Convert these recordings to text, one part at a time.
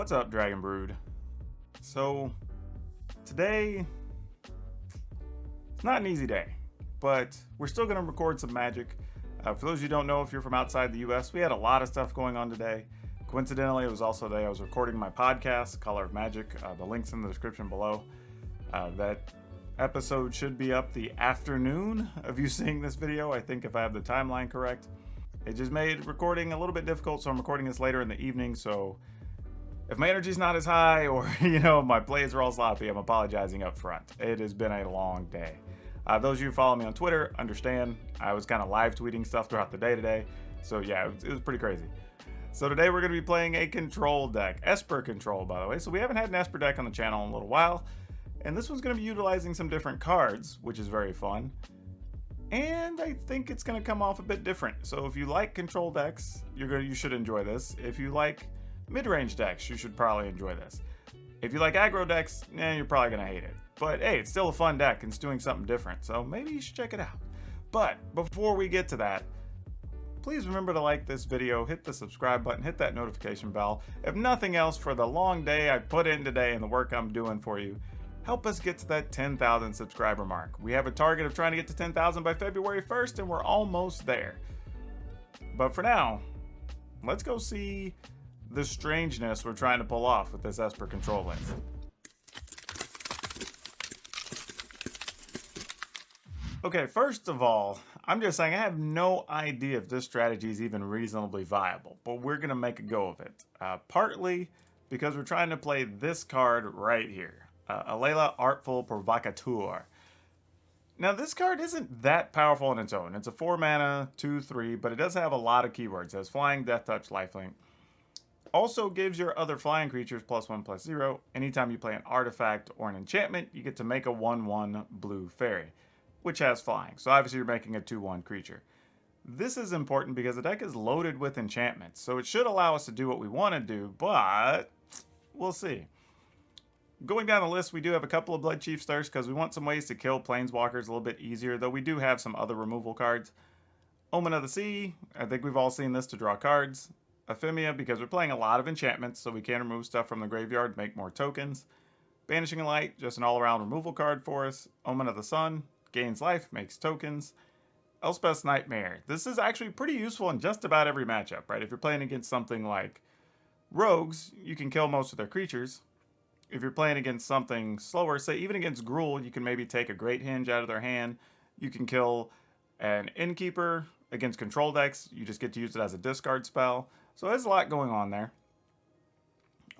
What's up, Dragon Brood? So, today, it's not an easy day, but we're still going to record some Magic. For those of you who don't know, if you're from outside the US, we had a lot of stuff going on today. Coincidentally, it was also the day I was recording my podcast, Color of Magic. The link's in the description below. That episode should be up the afternoon of you seeing this video, I think, if I have the timeline correct. It just made recording a little bit difficult, so I'm recording this later in the evening, so if my energy's not as high or, my plays are all sloppy, I'm apologizing up front. It has been a long day. Those of you who follow me on Twitter understand I was kind of live tweeting stuff throughout the day today. So yeah, it was pretty crazy. So today we're going to be playing a control deck. Esper Control, by the way. So we haven't had an Esper deck on the channel in a little while. And this one's going to be utilizing some different cards, which is very fun. And I think it's going to come off a bit different. So if you like control decks, you should enjoy this. If you like mid-range decks, you should probably enjoy this. If you like aggro decks, you're probably going to hate it. But hey, it's still a fun deck and it's doing something different, so maybe you should check it out. But before we get to that, please remember to like this video, hit the subscribe button, hit that notification bell. If nothing else, for the long day I put in today and the work I'm doing for you, help us get to that 10,000 subscriber mark. We have a target of trying to get to 10,000 by February 1st, and we're almost there. But for now, let's go see the strangeness we're trying to pull off with this Esper Control list. Okay, first of all, I'm just saying I have no idea if this strategy is even reasonably viable, but we're going to make a go of it. Partly because we're trying to play this card right here, Alela, Artful Provocateur. Now, this card isn't that powerful on its own. It's a 4 mana, 2/3, but it does have a lot of keywords. It has Flying, Death Touch, Lifelink. Also gives your other flying creatures +1/+0. Anytime you play an artifact or an enchantment, you get to make a 1/1 blue fairy, which has flying. So obviously you're making a 2/1 creature. This is important because the deck is loaded with enchantments, so it should allow us to do what we want to do, but we'll see. Going down the list, we do have a couple of Bloodchief's Thirst because we want some ways to kill Planeswalkers a little bit easier, though we do have some other removal cards. Omen of the Sea, I think we've all seen this to draw cards. Ephemia, because we're playing a lot of enchantments, so we can remove stuff from the graveyard, make more tokens. Banishing Light, just an all-around removal card for us. Omen of the Sun, gains life, makes tokens. Elspeth's Nightmare. This is actually pretty useful in just about every matchup, right? If you're playing against something like Rogues, you can kill most of their creatures. If you're playing against something slower, say even against Gruul, you can maybe take a Great Hinge out of their hand. You can kill an Innkeeper. Against control decks, you just get to use it as a discard spell. So there's a lot going on there.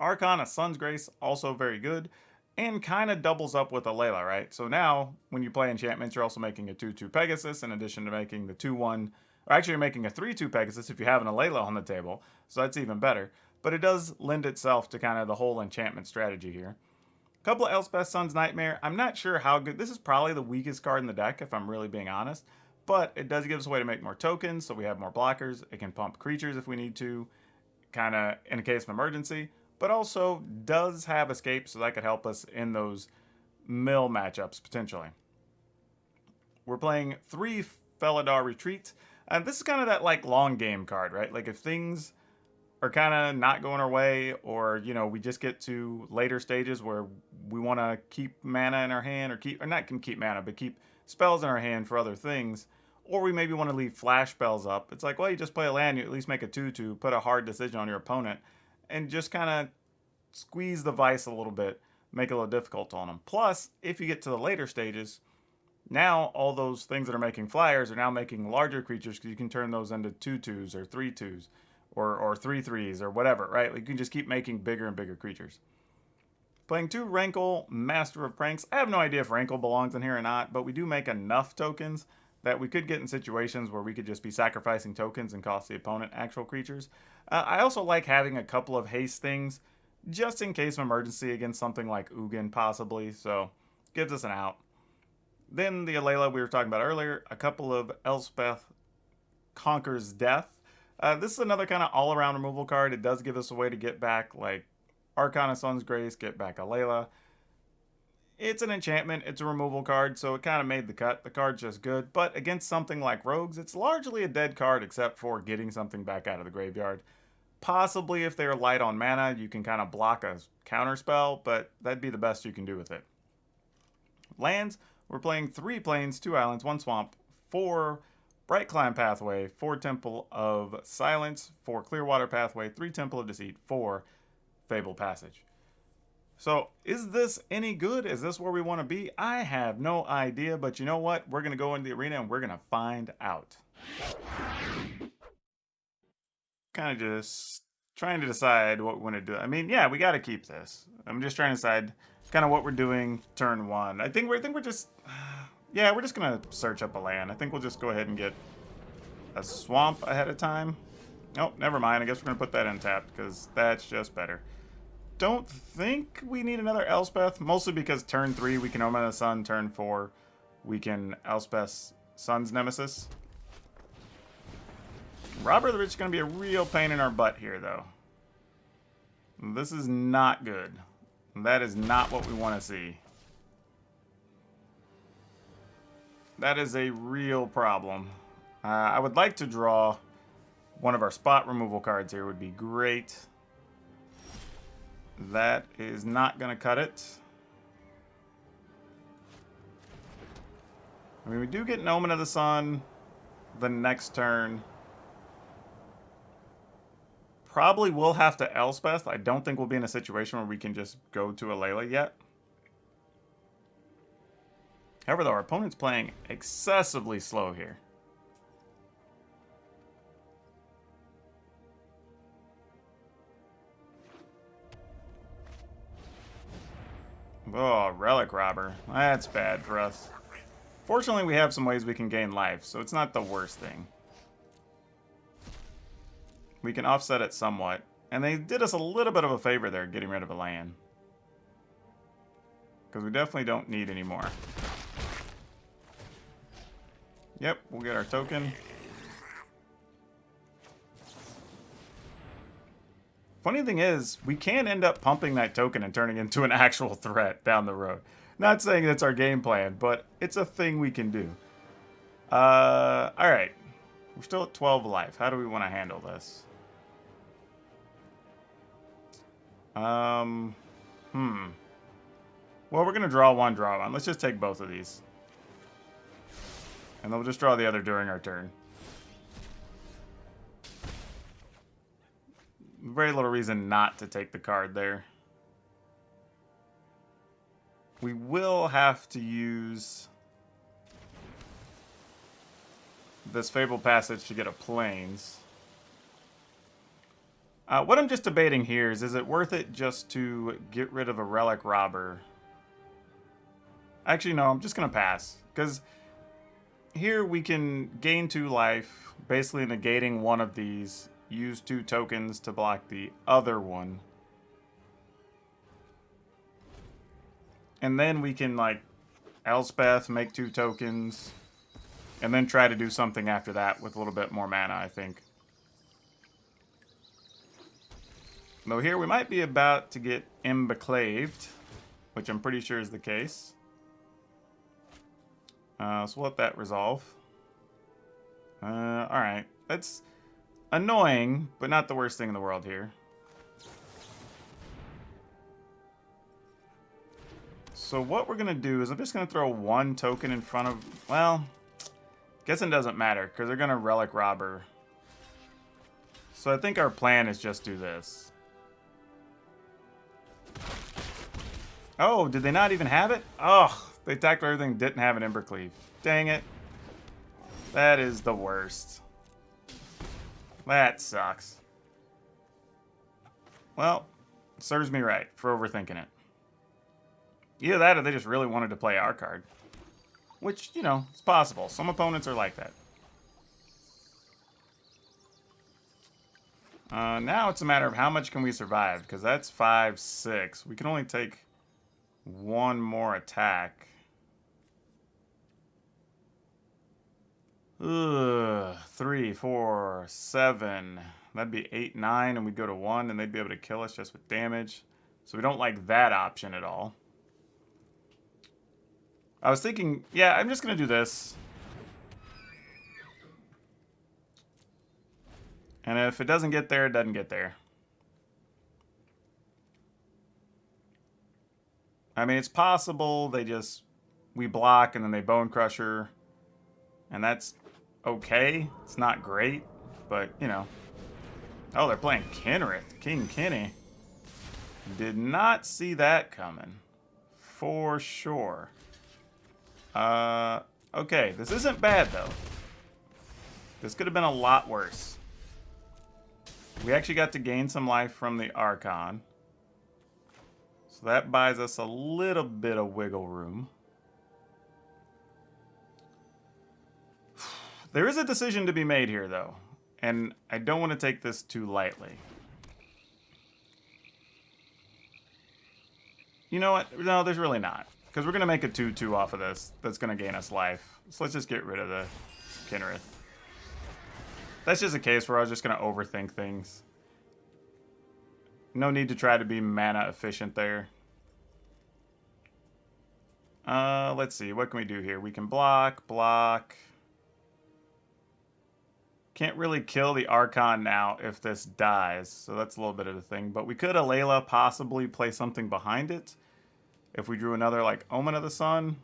Archon, Sun's Grace, also very good. And kind of doubles up with Alela, right? So now, when you play enchantments, you're also making a 2/2 Pegasus in addition to making the 2/1. Or actually, you're making a 3/2 Pegasus if you have an Alela on the table. So that's even better. But it does lend itself to kind of the whole enchantment strategy here. A couple of Elspeth Sun's Nightmare. I'm not sure how good. This is probably the weakest card in the deck, if I'm really being honest. But it does give us a way to make more tokens, so we have more blockers. It can pump creatures if we need to, kind of in a case of emergency. But also does have escape, so that could help us in those mill matchups, potentially. We're playing 3 Felidar Retreat. And this is kind of that, long game card, right? Like, if things are kind of not going our way, or, we just get to later stages where we want to keep mana in our hand, or not keep mana, but keep spells in our hand for other things, or we maybe want to leave flash spells up. It's like, well, you just play a land, you at least make a 2/2, put a hard decision on your opponent, and just kind of squeeze the vice a little bit, make it a little difficult on them. Plus, if you get to the later stages, now all those things that are making flyers are now making larger creatures because you can turn those into 2/2s or 3/2s or 3/3s or whatever, right? Like, you can just keep making bigger and bigger creatures. Playing 2 Rankle, Master of Pranks. I have no idea if Rankle belongs in here or not, but we do make enough tokens that we could get in situations where we could just be sacrificing tokens and cost the opponent actual creatures. I also like having a couple of haste things, just in case of emergency against something like Ugin, possibly, so gives us an out. Then the Alela we were talking about earlier, a couple of Elspeth Conquers Death. This is another kind of all-around removal card. It does give us a way to get back, Archon of Sun's Grace, get back Alela. It's an enchantment, it's a removal card, so it kind of made the cut. The card's just good, but against something like Rogues, it's largely a dead card except for getting something back out of the graveyard. possibly if they're light on mana, you can kind of block a counter spell, but that'd be the best you can do with it. Lands, we're playing 3 plains, 2 islands, 1 swamp, 4 Bright Climb Pathway, 4 Temple of Silence, 4 Clearwater Pathway, 3 Temple of Deceit, 4 Fable Passage. So, is this any good? Is this where we want to be? I have no idea, but you know what? We're going to go into the arena and we're going to find out. Kind of just trying to decide what we want to do. I mean, yeah, we got to keep this. I'm just trying to decide kind of what we're doing turn 1. I think we're just... Yeah, we're just going to search up a land. I think we'll just go ahead and get a swamp ahead of time. Oh, never mind. I guess we're going to put that in tap because that's just better. Don't think we need another Elspeth, mostly because turn 3 we can Omen of the Sun, turn 4 we can Elspeth Sun's Nemesis. Robber the Rich is going to be a real pain in our butt here, though. This is not good. That is not what we want to see. That is a real problem. I would like to draw one of our spot removal cards here. Would be great. That is not going to cut it. I mean, we do get an Omen of the Sun the next turn. Probably will have to Elspeth. I don't think we'll be in a situation where we can just go to Alela yet. However, though, our opponent's playing excessively slow here. Oh, Relic Robber. That's bad for us. Fortunately, we have some ways we can gain life, so it's not the worst thing. We can offset it somewhat. And they did us a little bit of a favor there, getting rid of a land. Because we definitely don't need any more. Yep, we'll get our token. Funny thing is, we can end up pumping that token and turning into an actual threat down the road. Not saying that's our game plan, but it's a thing we can do. Alright. We're still at 12 life. How do we want to handle this? Well, we're going to draw one. Let's just take both of these. And then we'll just draw the other during our turn. Very little reason not to take the card there. We will have to use this Fable Passage to get a Plains. What I'm just debating here is it worth it just to get rid of a Relic Robber? Actually, no, I'm just going to pass. Because here we can gain 2 life, basically negating one of these. Use 2 tokens to block the other one. And then we can, like, Elspeth, make 2 tokens. And then try to do something after that with a little bit more mana, I think. Though here we might be about to get embeclaved, which I'm pretty sure is the case. So we'll let that resolve. Alright. That's annoying, but not the worst thing in the world here. So what we're going to do is I'm just going to throw 1 token in front of... Well, guessing doesn't matter, because they're going to Relic Robber. So I think our plan is just do this. Oh, did they not even have it? Oh, they attacked everything, didn't have an Embercleave. Dang it. That is the worst. That sucks. Well, serves me right for overthinking it. Either that or they just really wanted to play our card. Which, you know, it's possible. Some opponents are like that. Now it's a matter of how much can we survive, because that's 5, 6. We can only take 1 more attack. Ugh, 3, 4, 7. That'd be 8, 9, and we'd go to 1, and they'd be able to kill us just with damage. So we don't like that option at all. I was thinking, yeah, I'm just going to do this. And if it doesn't get there, it doesn't get there. I mean, it's possible we block and then they Bone Crusher. And that's okay. It's not great, but, you know. Oh, they're playing Kenrith. King Kenny. Did not see that coming. For sure. Okay, this isn't bad, though. This could have been a lot worse. We actually got to gain some life from the Archon. So that buys us a little bit of wiggle room. There is a decision to be made here, though. And I don't want to take this too lightly. You know what? No, there's really not. Because we're going to make a 2-2 off of this. That's going to gain us life. So let's just get rid of the Kenrith. That's just a case where I was just going to overthink things. No need to try to be mana efficient there. Let's see. What can we do here? We can block. Can't really kill the Archon now if this dies, so that's a little bit of a thing. But we could Alela possibly play something behind it if we drew another, like, Omen of the Sun.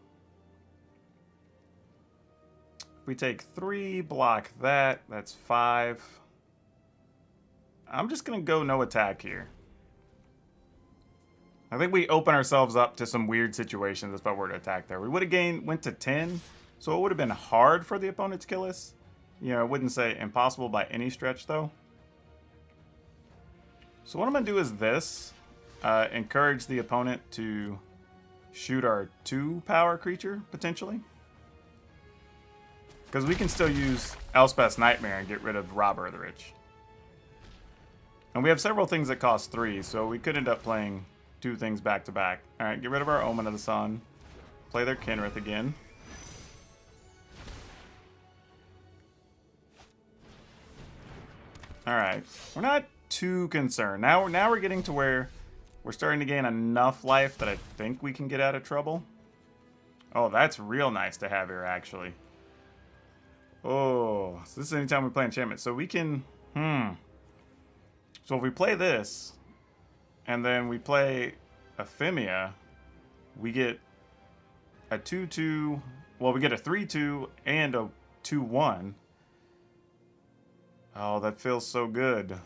If we take 3, block that, that's 5. I'm just going to go no attack here. I think we open ourselves up to some weird situations if I were to attack there. We would have went to 10, so it would have been hard for the opponent to kill us. You know, I wouldn't say impossible by any stretch, though. So what I'm going to do is this. Encourage the opponent to shoot our 2-power creature, potentially. Because we can still use Elspeth's Nightmare and get rid of Robber of the Rich. And we have several things that cost 3, so we could end up playing 2 things back to back. Alright, get rid of our Omen of the Sun. Play their Kenrith again. Alright, we're not too concerned. Now we're getting to where we're starting to gain enough life that I think we can get out of trouble. Oh, that's real nice to have here, actually. Oh, so this is anytime we play enchantment. So we can, So if we play this, and then we play Ephemia, we get a 2-2, well, we get a 3-2 and a 2-1. Oh, that feels so good,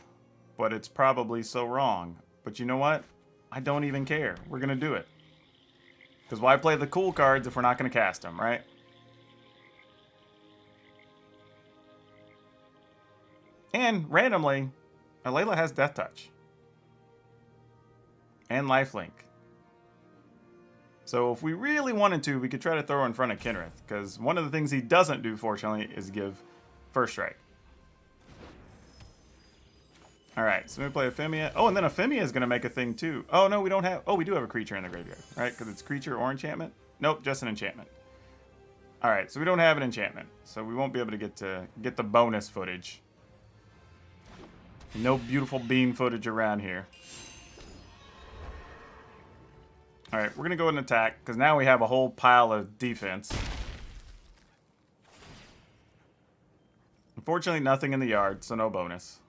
but it's probably so wrong. But you know what? I don't even care. We're going to do it. Because why play the cool cards if we're not going to cast them, right? And randomly, Alela has Death Touch. And Lifelink. So if we really wanted to, we could try to throw in front of Kenrith. Because one of the things he doesn't do, fortunately, is give First Strike. Alright, so we play Ephemia. Oh, and then Ephemia is going to make a thing too. Oh, no, we don't have... Oh, we do have a creature in the graveyard, right? Because it's creature or enchantment? Nope, just an enchantment. Alright, so we don't have an enchantment. So we won't be able to get the bonus footage. No beautiful bean footage around here. Alright, we're going to go ahead and attack, because now we have a whole pile of defense. Unfortunately, nothing in the yard, so no bonus.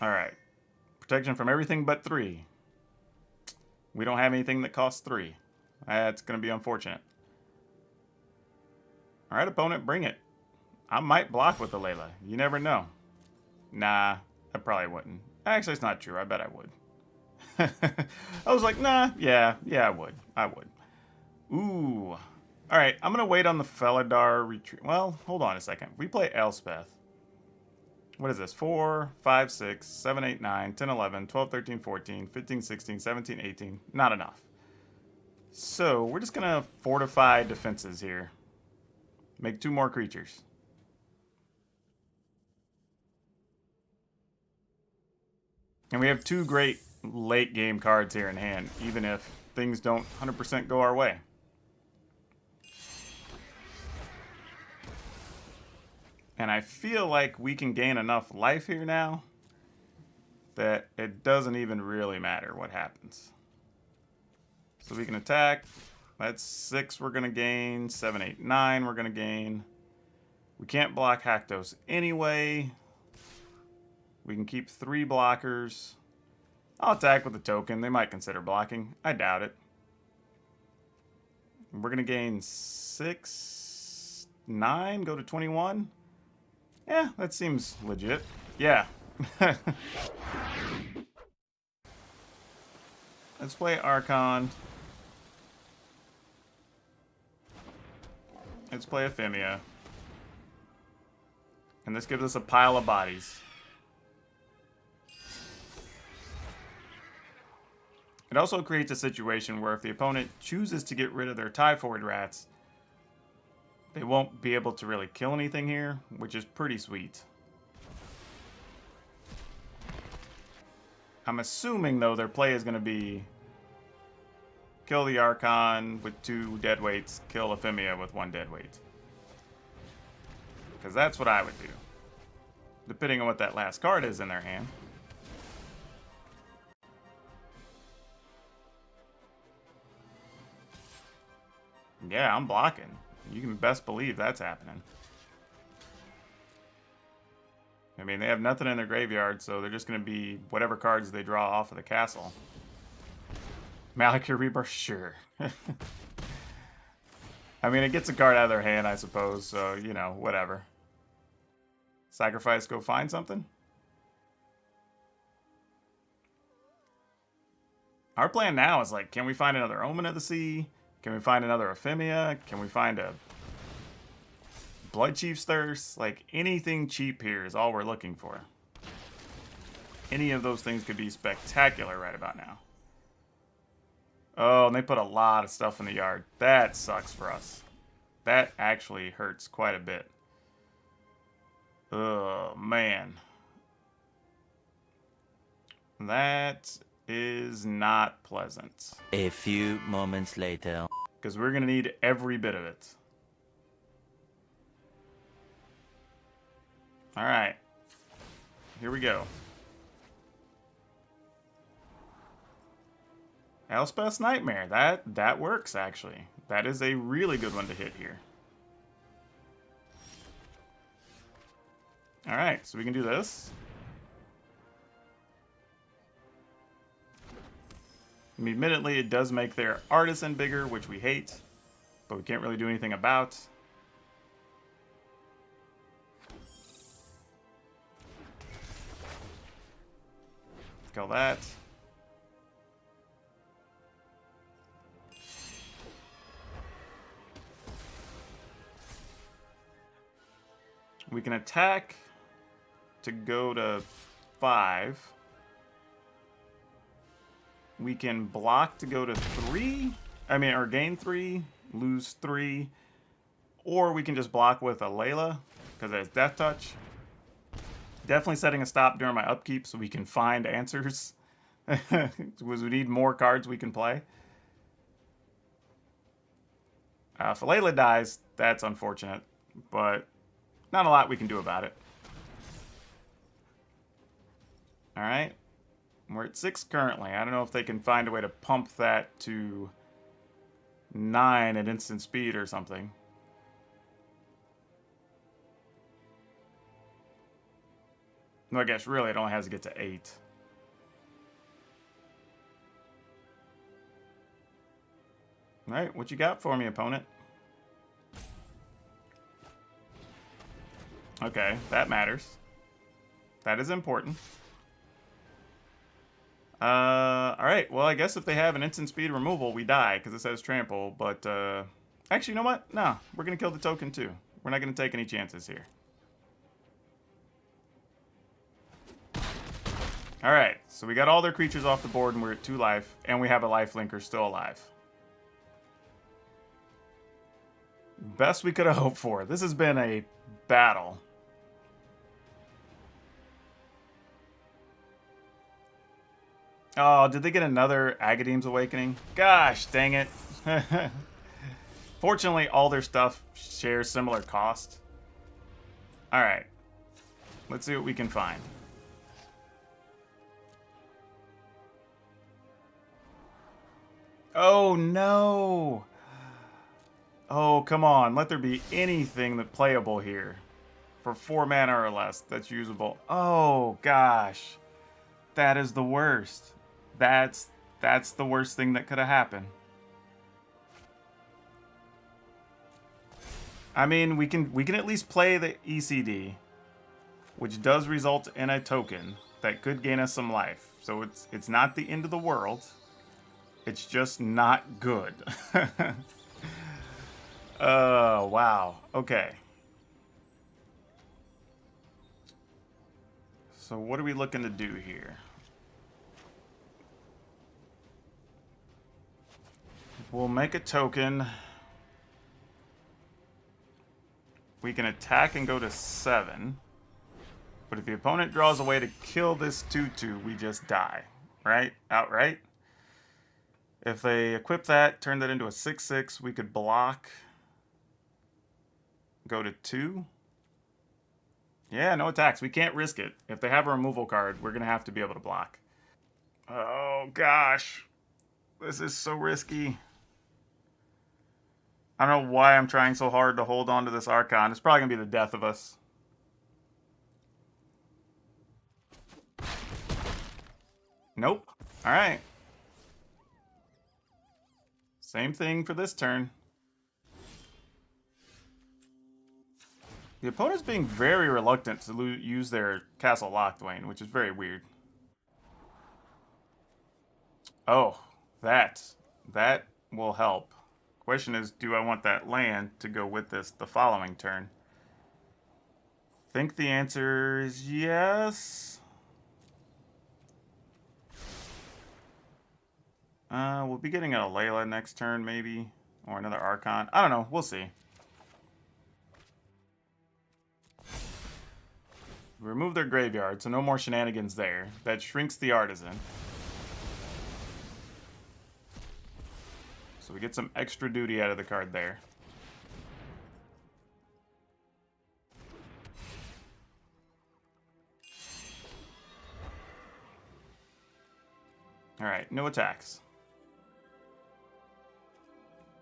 Alright. Protection from everything but 3. We don't have anything that costs 3. That's going to be unfortunate. Alright, opponent, bring it. I might block with Alela. You never know. Nah, I probably wouldn't. Actually, it's not true. I bet I would. I was like, nah, yeah, I would. Ooh. Alright, I'm going to wait on the Felidar retreat. Well, hold on a second. We play Elspeth. What is this? 4, 5, 6, 7, 8, 9, 10, 11, 12, 13, 14, 15, 16, 17, 18. Not enough. So, we're just going to fortify defenses here. Make 2 more creatures. And we have 2 great late game cards here in hand, even if things don't 100% go our way. And I feel like we can gain enough life here now that it doesn't even really matter what happens. So we can attack. That's 6 we're going to gain. 7, 8, 9 we're going to gain. We can't block Haktos anyway. We can keep 3 blockers. I'll attack with the token. They might consider blocking. I doubt it. We're going to gain 6, 9, go to 21. Yeah, that seems legit. Yeah. Let's play Archon. Let's play Ephemia. And this gives us a pile of bodies. It also creates a situation where if the opponent chooses to get rid of their Typhoid Rats, they won't be able to really kill anything here, which is pretty sweet. I'm assuming, though, their play is going to be kill the Archon with 2 deadweights, kill Ephemia with 1 deadweight. Because that's what I would do, depending on what that last card is in their hand. Yeah, I'm blocking. You can best believe that's happening. I mean, they have nothing in their graveyard, so they're just going to be whatever cards they draw off of the castle. Malakir Rebirth? Sure. I mean, it gets a card out of their hand, I suppose, so, you know, whatever. Sacrifice, go find something? Our plan now is like, can we find another Omen of the Sea? Can we find another Ephemia? Can we find a Blood Chief's Thirst? Like, anything cheap here is all we're looking for. Any of those things could be spectacular right about now. Oh, and they put a lot of stuff in the yard. That sucks for us. That actually hurts quite a bit. Oh, man. That is not pleasant. A few moments later. Because we're going to need every bit of it. Alright. Here we go. Elspeth's Nightmare. That works, actually. That is a really good one to hit here. Alright, so we can do this. I mean, admittedly, it does make their Artisan bigger, which we hate, but we can't really do anything about. Kill that. We can attack to go to 5. We can block to go to 3. I mean, or gain 3, lose 3. Or we can just block with Alela, because it has Death Touch. Definitely setting a stop during my upkeep so we can find answers. Because we need more cards we can play. If Alela dies, that's unfortunate. But not a lot we can do about it. Alright. We're at 6 currently. I don't know if they can find a way to pump that to 9 at instant speed or something. No, I guess really it only has to get to 8. Alright, what you got for me, opponent? Okay, that matters. That is important. Alright, well, I guess if they have an instant speed removal, we die, because it says trample, but, actually, you know what? No, we're gonna kill the token, too. We're not gonna take any chances here. Alright, so we got all their creatures off the board, and we're at 2 life, and we have a lifelinker still alive. Best we could have hoped for. This has been a battle. Oh, did they get another Agadeem's Awakening? Gosh, dang it. Fortunately, all their stuff shares similar cost. Alright. Let's see what we can find. Oh, no! Oh, come on. Let there be anything that playable here. for 4 mana or less that's usable. Oh gosh. That is the worst. That's the worst thing that could have happened. I mean, we can at least play the ECD, which does result in a token that could gain us some life. So it's not the end of the world. It's just not good. Wow. Okay. So what are we looking to do here? We'll make a token. We can attack and go to 7. But if the opponent draws a way to kill this 2/2, we just die. Right? Outright. If they equip that, turn that into a 6/6, we could block. Go to 2. Yeah, no attacks. We can't risk it. If they have a removal card, we're going to have to be able to block. Oh, gosh. This is so risky. I don't know why I'm trying so hard to hold on to this Archon. It's probably going to be the death of us. Nope. All right. Same thing for this turn. The opponent's being very reluctant to use their Castle Locthwain, which is very weird. Oh, that will help. Question is, do I want that land to go with this the following turn? Think the answer is yes. We'll be getting an Alela next turn, maybe. Or another Archon. I don't know. We'll see. Remove their graveyard, so no more shenanigans there. That shrinks the Artisan. So we get some extra duty out of the card there. Alright, no attacks.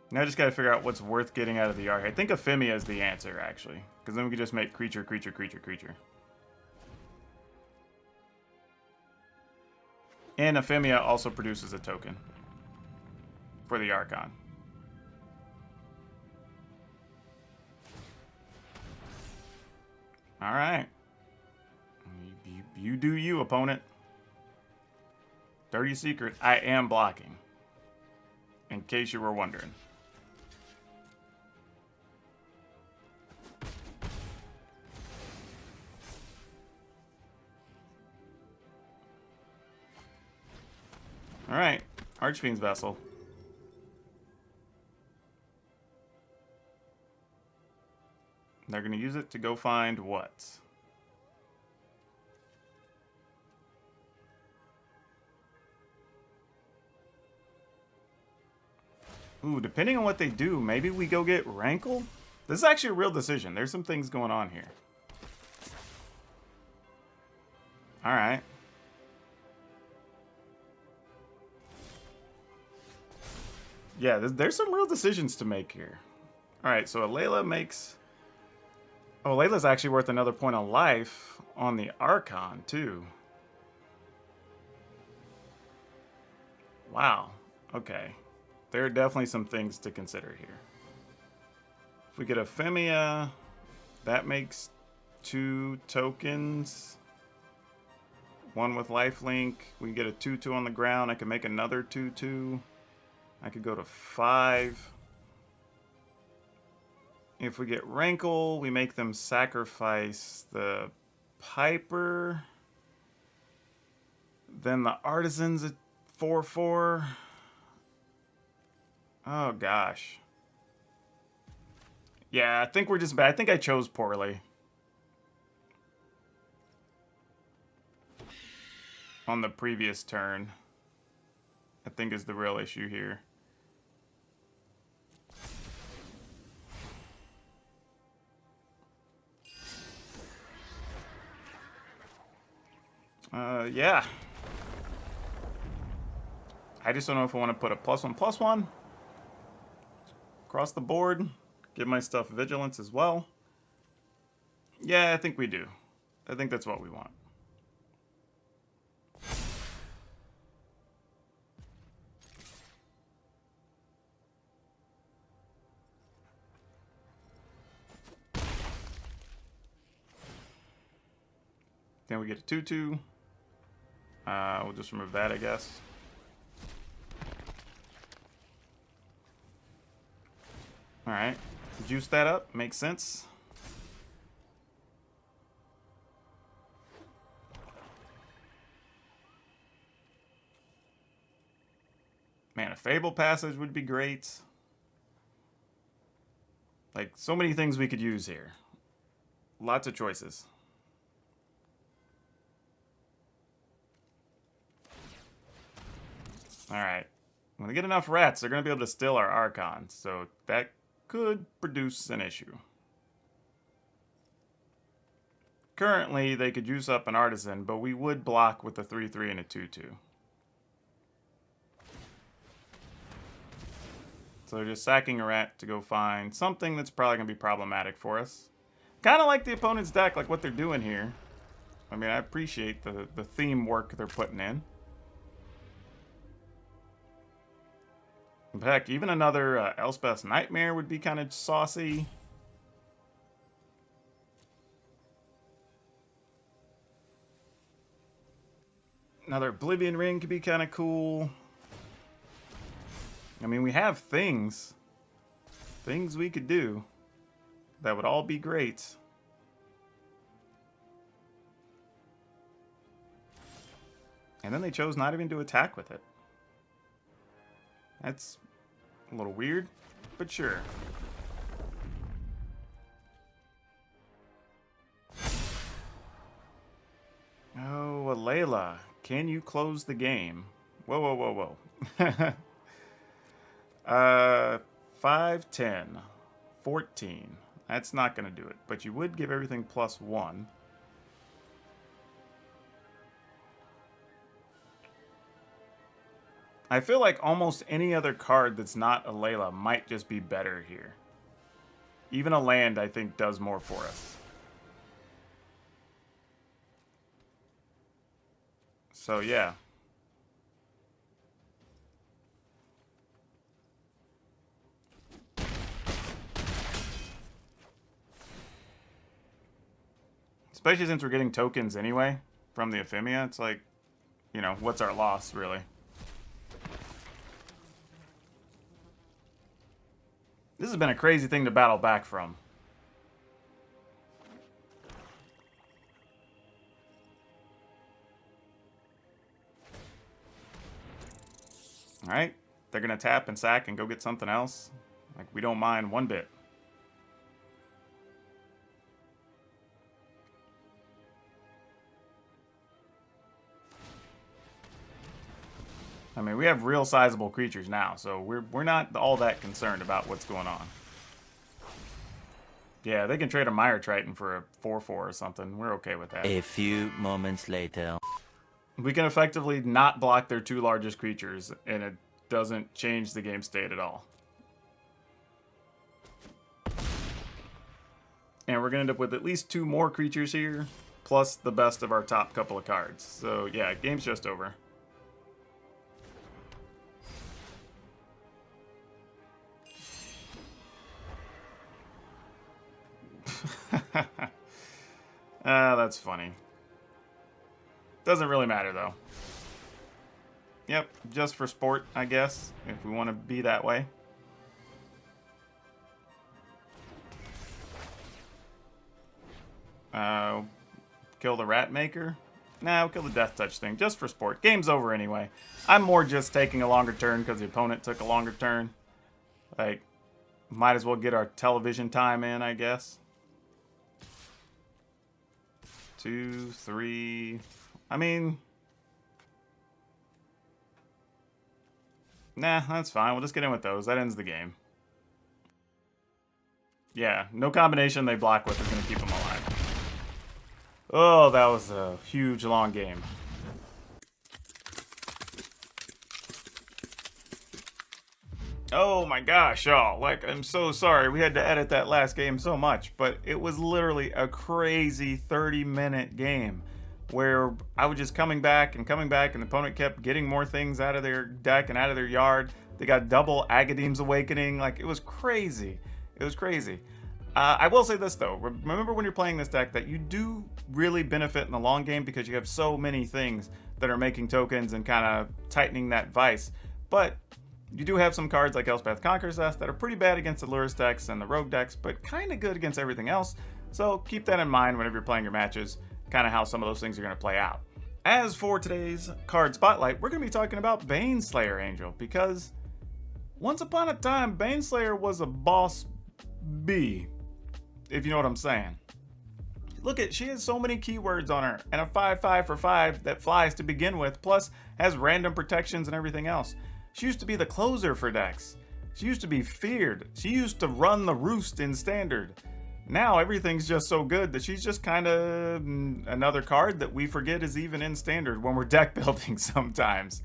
Now I just gotta figure out what's worth getting out of the yard. I think Ephemia is the answer, actually. Because then we can just make creature, creature, creature, creature. And Ephemia also produces a token for the Archon. Alright. You do you, opponent. Dirty secret, I am blocking. In case you were wondering. Alright, Archfiend's Vessel. They're going to use it to go find what? Ooh, depending on what they do, maybe we go get Rankle? This is actually a real decision. There's some things going on here. Alright. Yeah, there's some real decisions to make here. Alright, so Alela makes... Oh, Alela's actually worth another point of life on the Archon, too. Wow. Okay. There are definitely some things to consider here. If we get Ephemia, that makes 2 tokens. 1 with lifelink. We get a 2/2 on the ground. I can make another 2/2. I could go to 5. If we get Rankle, we make them sacrifice the Piper. Then the Artisan's at 4/4. Oh, gosh. Yeah, I think we're just bad. I think I chose poorly. On the previous turn, I think is the real issue here. Yeah. I just don't know if I want to put a +1/+1 across the board. Give my stuff vigilance as well. Yeah, I think we do. I think that's what we want. Then we get a 2/2. We'll just remove that, I guess. Alright. Juice that up. Makes sense. Man, a Fable Passage would be great. Like, so many things we could use here. Lots of choices. Alright. When they get enough rats, they're going to be able to steal our Archons. So that could produce an issue. Currently, they could use up an Artisan, but we would block with a 3/3 and a 2/2. So just sacking a rat to go find something that's probably going to be problematic for us. Kind of like the opponent's deck, like what they're doing here. I mean, I appreciate the theme work they're putting in. Heck, even another Elspeth's Nightmare would be kind of saucy. Another Oblivion Ring could be kind of cool. I mean, we have things we could do that would all be great. And then they chose not even to attack with it. That's a little weird, but sure. Oh, Alela, can you close the game? Whoa, whoa, whoa, whoa. 5, 10, 14. That's not going to do it, but you would give everything +1. I feel like almost any other card that's not Alela might just be better here. Even a land, I think, does more for us. So, yeah. Especially since we're getting tokens anyway from the Ephemia. It's like, you know, what's our loss, really? This has been a crazy thing to battle back from. Alright, they're going to tap and sack and go get something else. Like, we don't mind one bit. I mean, we have real sizable creatures now, so we're not all that concerned about what's going on. Yeah, they can trade a Mire Triton for a 4/4 or something. We're okay with that. A few moments later. We can effectively not block their 2 largest creatures, and it doesn't change the game state at all. And we're going to end up with at least 2 more creatures here, plus the best of our top couple of cards. So, yeah, game's just over. That's funny. Doesn't really matter, though. Yep, just for sport, I guess, if we want to be that way. Kill the Rat Maker? Nah, we'll kill the Death Touch thing, just for sport. Game's over anyway. I'm more just taking a longer turn because the opponent took a longer turn. Like, might as well get our television time in, I guess. 2, 3... I mean... Nah, that's fine. We'll just get in with those. That ends the game. Yeah, no combination they block with is going to keep them alive. Oh, that was a huge, long game. Oh my gosh, y'all. Like, I'm so sorry. We had to edit that last game so much, but it was literally a crazy 30-minute game where I was just coming back, and the opponent kept getting more things out of their deck and out of their yard. They got double Agadeem's Awakening. Like, it was crazy. It was crazy. I will say this, though. Remember when you're playing this deck that you do really benefit in the long game because you have so many things that are making tokens and kind of tightening that vice. But you do have some cards like Elspeth Conqueror's Nest that are pretty bad against the Lurrus decks and the Rogue decks, but kind of good against everything else. So keep that in mind whenever you're playing your matches, kind of how some of those things are going to play out. As for today's card spotlight, we're going to be talking about Baneslayer Angel, because once upon a time, Baneslayer was a boss B, if you know what I'm saying. Look at, she has so many keywords on her, and a 5/5 for 5 that flies to begin with, plus has random protections and everything else. She used to be the closer for decks. She used to be feared. She used to run the roost in Standard. Now everything's just so good that she's just kind of another card that we forget is even in Standard when we're deck building sometimes.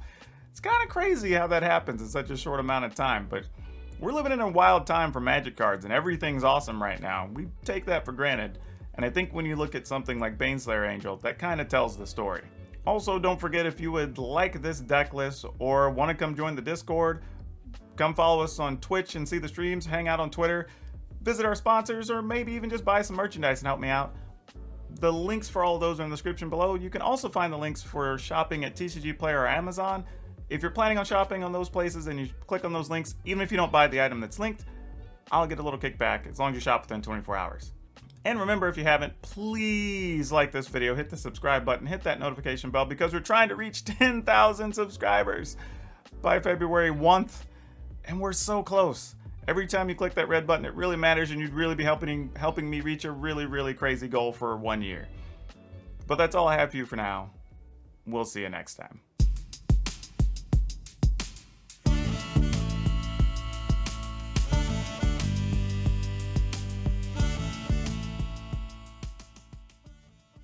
It's kind of crazy how that happens in such a short amount of time, but we're living in a wild time for Magic cards and everything's awesome right now. We take that for granted, and I think when you look at something like Baneslayer Angel, that kind of tells the story. Also, don't forget, if you would like this deck list or want to come join the Discord, come follow us on Twitch and see the streams, hang out on Twitter, visit our sponsors, or maybe even just buy some merchandise and help me out. The links for all of those are in the description below. You can also find the links for shopping at TCGPlayer or Amazon. If you're planning on shopping on those places and you click on those links, even if you don't buy the item that's linked, I'll get a little kickback as long as you shop within 24 hours. And remember, if you haven't, please like this video, hit the subscribe button, hit that notification bell, because we're trying to reach 10,000 subscribers by February 1st, and we're so close. Every time you click that red button, it really matters, and you'd really be helping me reach a really crazy goal for 1 year. But that's all I have for you for now. We'll see you next time.